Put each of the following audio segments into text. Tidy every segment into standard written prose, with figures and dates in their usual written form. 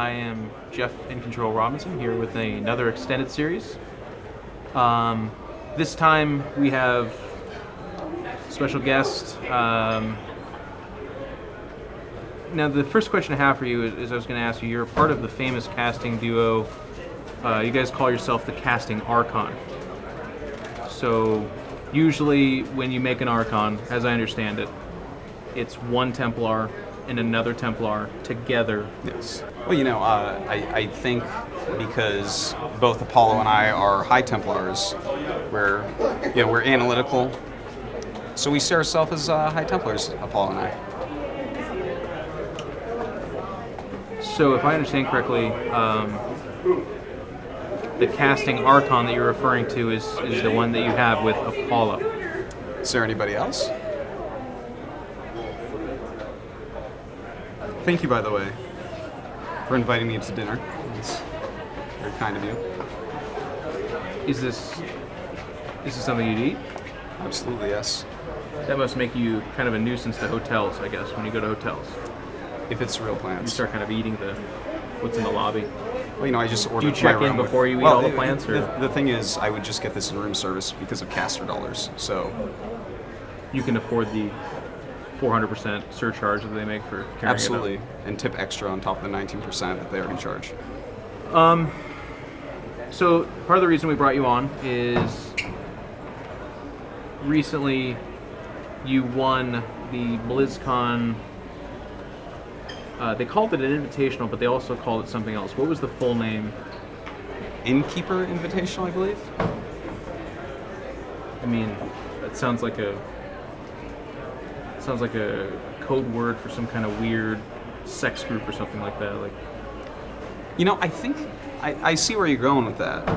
I am Jeff in Control Robinson here with another extended series. This time we have special guest. Now the first question I have for you is I was going to ask you, you're a part of the famous casting duo. You guys call yourself the casting archon. So usually when you make an archon, as I understand it, it's one Templar and another Templar together. Yes. Well, I think because both Apollo and I are High Templars, we're analytical, so we see ourselves as High Templars, Apollo and I. So if I understand correctly, the casting archon that you're referring to is the one that you have with Apollo. Is there anybody else? Thank you, by the way, for inviting me to dinner. It's very kind of you. Is this something you'd eat? Absolutely, yes. That must make you kind of a nuisance to hotels, I guess, when you go to hotels. If it's real plants. You start kind of eating what's in the lobby. Well, I just ordered. Do you check in before you eat all the plants? The thing is, I would just get this in room service because of caster dollars, so... You can afford the 400% surcharge that they make for carrying Absolutely, it up. and tip extra on top of the 19% that they already charge. So part of the reason we brought you on is recently you won the BlizzCon. They called it an invitational, but they also called it something else. What was the full name? Innkeeper Invitational, I believe. I mean, that sounds like a code word for some kind of weird sex group or something like that. I think I see where you're going with that.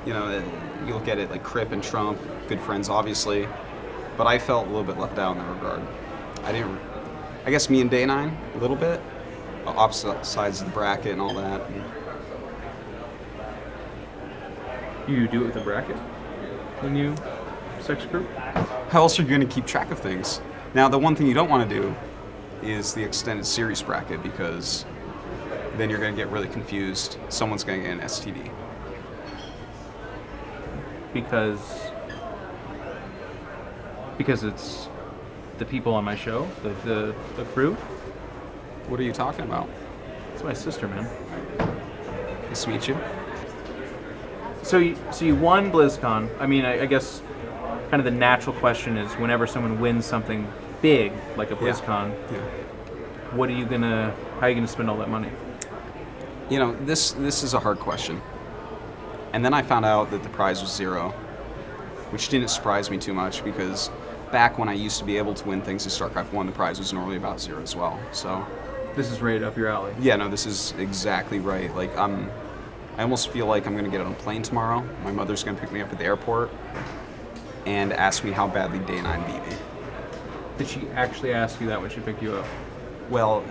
You look at it like Crip and Trump, good friends, obviously, but I felt a little bit left out in that regard. I guess me and Day9, a little bit, opposite sides of the bracket and all that. You do it with a bracket when you sex group? How else are you going to keep track of things? Now, the one thing you don't want to do is the extended series bracket, because then you're going to get really confused. Someone's going to get an STD. Because it's the people on my show, the crew. What are you talking about? It's my sister, man. Nice to meet you. So you won BlizzCon. I mean, I guess kind of the natural question is whenever someone wins something big like a BlizzCon, how are you gonna spend all that money? This is a hard question. And then I found out that the prize was 0, which didn't surprise me too much because back when I used to be able to win things in StarCraft 1, the prize was normally about 0 as well. So this is right up your alley. Yeah, no, this is exactly right. I almost feel like I'm going to get on a plane tomorrow. My mother's going to pick me up at the airport and ask me how badly Day9 beat me. Did she actually ask you that when she picked you up? Well,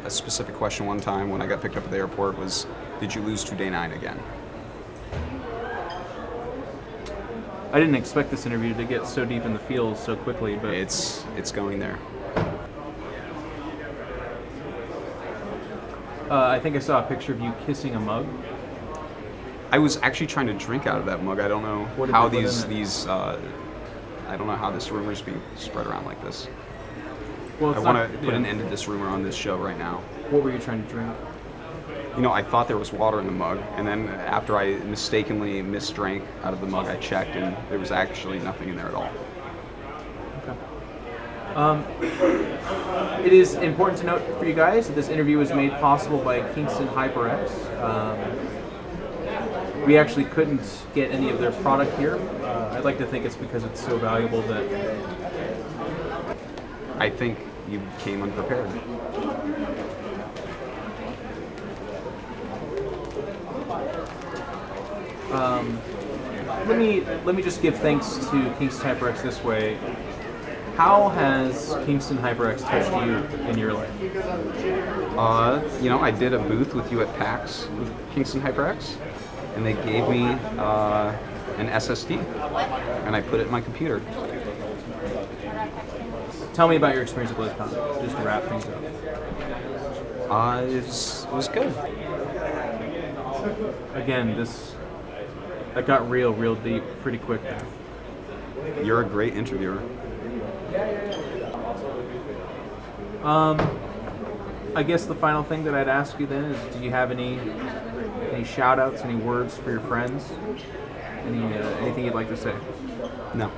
a specific question one time when I got picked up at the airport was, did you lose to Day9 again? I didn't expect this interview to get so deep in the field so quickly, but... It's going there. I think I saw a picture of you kissing a mug. I was actually trying to drink out of that mug. I don't know how I don't know how this rumor is being spread around like this. Well, I want to put an end to this rumor on this show right now. What were you trying to drink? I thought there was water in the mug, and then after I mistakenly misdrank out of the mug, I checked, and there was actually nothing in there at all. Okay. It is important to note for you guys that this interview was made possible by Kingston HyperX. We actually couldn't get any of their product here. I'd like to think it's because it's so valuable that... I think you came unprepared. Let me just give thanks to Kingston HyperX this way. How has Kingston HyperX touched you in your life? I did a booth with you at PAX with Kingston HyperX, and they gave me an SSD, and I put it in my computer. Tell me about your experience at BlizzCon, just to wrap things up. It was good. Again, that got real deep pretty quick there. You're a great interviewer. I guess the final thing that I'd ask you then is, do you have any shout outs, any words for your friends? Anything you'd like to say? No.